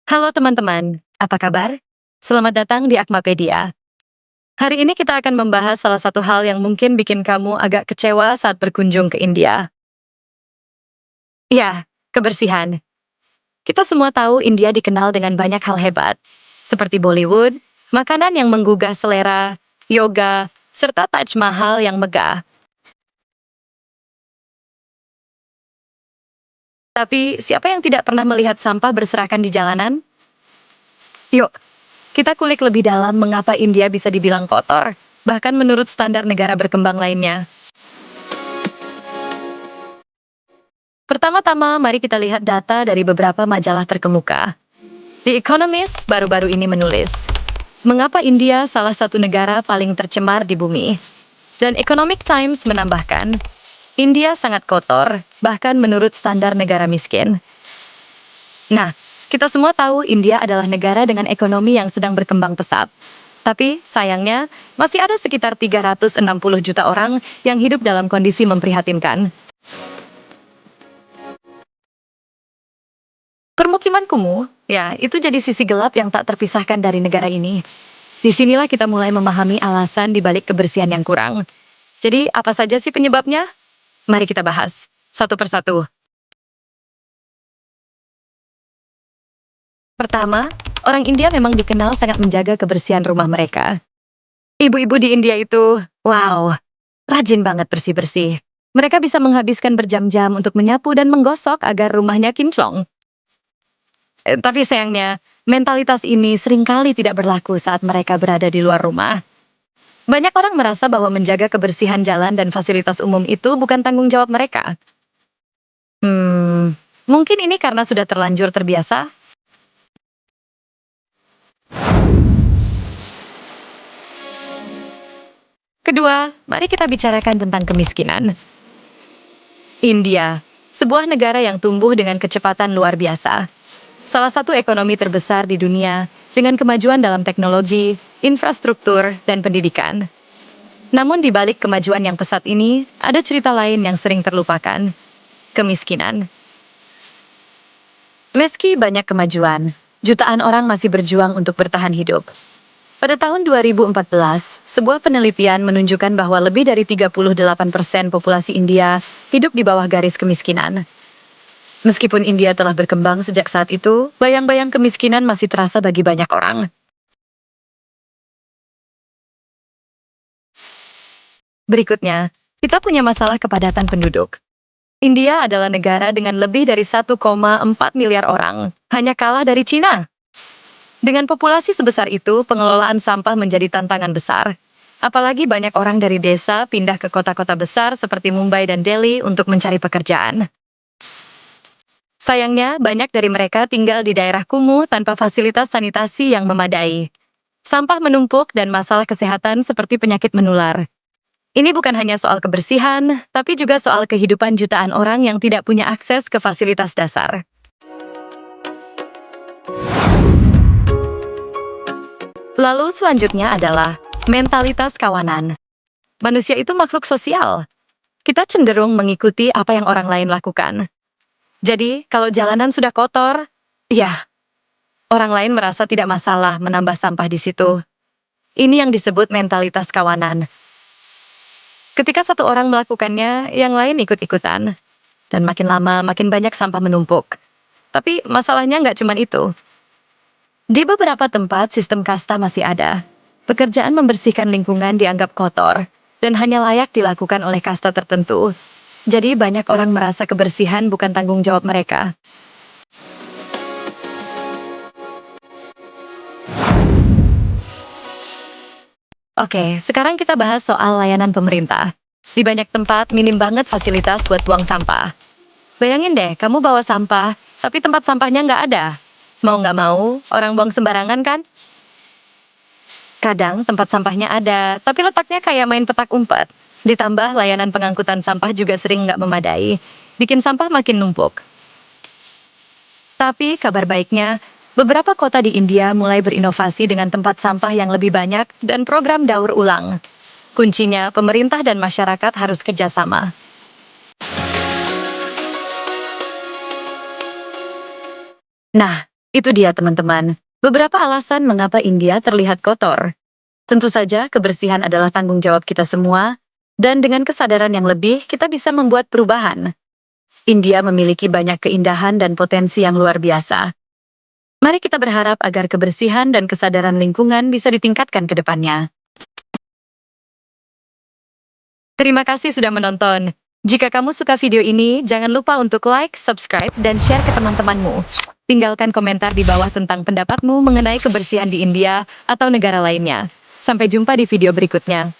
Halo teman-teman, apa kabar? Selamat datang di Akmapedia. Hari ini kita akan membahas salah satu hal yang mungkin bikin kamu agak kecewa saat berkunjung ke India. Ya, kebersihan. Kita semua tahu India dikenal dengan banyak hal hebat, seperti Bollywood, makanan yang menggugah selera, yoga, serta Taj Mahal yang megah. Tapi siapa yang tidak pernah melihat sampah berserakan di jalanan? Yuk, kita kulik lebih dalam mengapa India bisa dibilang kotor, bahkan menurut standar negara berkembang lainnya. Pertama-tama, mari kita lihat data dari beberapa majalah terkemuka. The Economist baru-baru ini menulis, mengapa India salah satu negara paling tercemar di bumi. Dan Economic Times menambahkan, India sangat kotor, bahkan menurut standar negara miskin. Nah, kita semua tahu India adalah negara dengan ekonomi yang sedang berkembang pesat. Tapi, sayangnya, masih ada sekitar 360 juta orang yang hidup dalam kondisi memprihatinkan. Permukiman kumuh, ya, itu jadi sisi gelap yang tak terpisahkan dari negara ini. Disinilah kita mulai memahami alasan di balik kebersihan yang kurang. Jadi, apa saja sih penyebabnya? Mari kita bahas, satu persatu. Pertama, orang India memang dikenal sangat menjaga kebersihan rumah mereka. Ibu-ibu di India itu, wow, rajin banget bersih-bersih. Mereka bisa menghabiskan berjam-jam untuk menyapu dan menggosok agar rumahnya kinclong. Tapi sayangnya, mentalitas ini seringkali tidak berlaku saat mereka berada di luar rumah. Banyak orang merasa bahwa menjaga kebersihan jalan dan fasilitas umum itu bukan tanggung jawab mereka. Mungkin ini karena sudah terlanjur terbiasa. Kedua, mari kita bicarakan tentang kemiskinan. India, sebuah negara yang tumbuh dengan kecepatan luar biasa. Salah satu ekonomi terbesar di dunia dengan kemajuan dalam teknologi, infrastruktur, dan pendidikan. Namun di balik kemajuan yang pesat ini, ada cerita lain yang sering terlupakan. Kemiskinan. Meski banyak kemajuan, jutaan orang masih berjuang untuk bertahan hidup. Pada tahun 2014, sebuah penelitian menunjukkan bahwa lebih dari 38% populasi India hidup di bawah garis kemiskinan. Meskipun India telah berkembang sejak saat itu, bayang-bayang kemiskinan masih terasa bagi banyak orang. Berikutnya, kita punya masalah kepadatan penduduk. India adalah negara dengan lebih dari 1,4 miliar orang, hanya kalah dari Cina. Dengan populasi sebesar itu, pengelolaan sampah menjadi tantangan besar. Apalagi banyak orang dari desa pindah ke kota-kota besar seperti Mumbai dan Delhi untuk mencari pekerjaan. Sayangnya, banyak dari mereka tinggal di daerah kumuh tanpa fasilitas sanitasi yang memadai. Sampah menumpuk dan masalah kesehatan seperti penyakit menular. Ini bukan hanya soal kebersihan, tapi juga soal kehidupan jutaan orang yang tidak punya akses ke fasilitas dasar. Lalu selanjutnya adalah mentalitas kawanan. Manusia itu makhluk sosial. Kita cenderung mengikuti apa yang orang lain lakukan. Jadi, kalau jalanan sudah kotor, ya, orang lain merasa tidak masalah menambah sampah di situ. Ini yang disebut mentalitas kawanan. Ketika satu orang melakukannya, yang lain ikut-ikutan. Dan makin lama, makin banyak sampah menumpuk. Tapi masalahnya nggak cuma itu. Di beberapa tempat, sistem kasta masih ada. Pekerjaan membersihkan lingkungan dianggap kotor, dan hanya layak dilakukan oleh kasta tertentu. Jadi banyak orang merasa kebersihan bukan tanggung jawab mereka. Oke, sekarang kita bahas soal layanan pemerintah. Di banyak tempat, minim banget fasilitas buat buang sampah. Bayangin deh, kamu bawa sampah, tapi tempat sampahnya nggak ada. Mau nggak mau, orang buang sembarangan kan? Kadang tempat sampahnya ada, tapi letaknya kayak main petak umpet. Ditambah layanan pengangkutan sampah juga sering nggak memadai, bikin sampah makin numpuk. Tapi kabar baiknya, beberapa kota di India mulai berinovasi dengan tempat sampah yang lebih banyak dan program daur ulang. Kuncinya, pemerintah dan masyarakat harus kerjasama. Nah, Itu dia teman-teman. Beberapa alasan mengapa India terlihat kotor. Tentu saja kebersihan adalah tanggung jawab kita semua, dan dengan kesadaran yang lebih, kita bisa membuat perubahan. India memiliki banyak keindahan dan potensi yang luar biasa. Mari kita berharap agar kebersihan dan kesadaran lingkungan bisa ditingkatkan ke depannya. Terima kasih sudah menonton. Jika kamu suka video ini, jangan lupa untuk like, subscribe, dan share ke teman-temanmu. Tinggalkan komentar di bawah tentang pendapatmu mengenai kebersihan di India atau negara lainnya. Sampai jumpa di video berikutnya.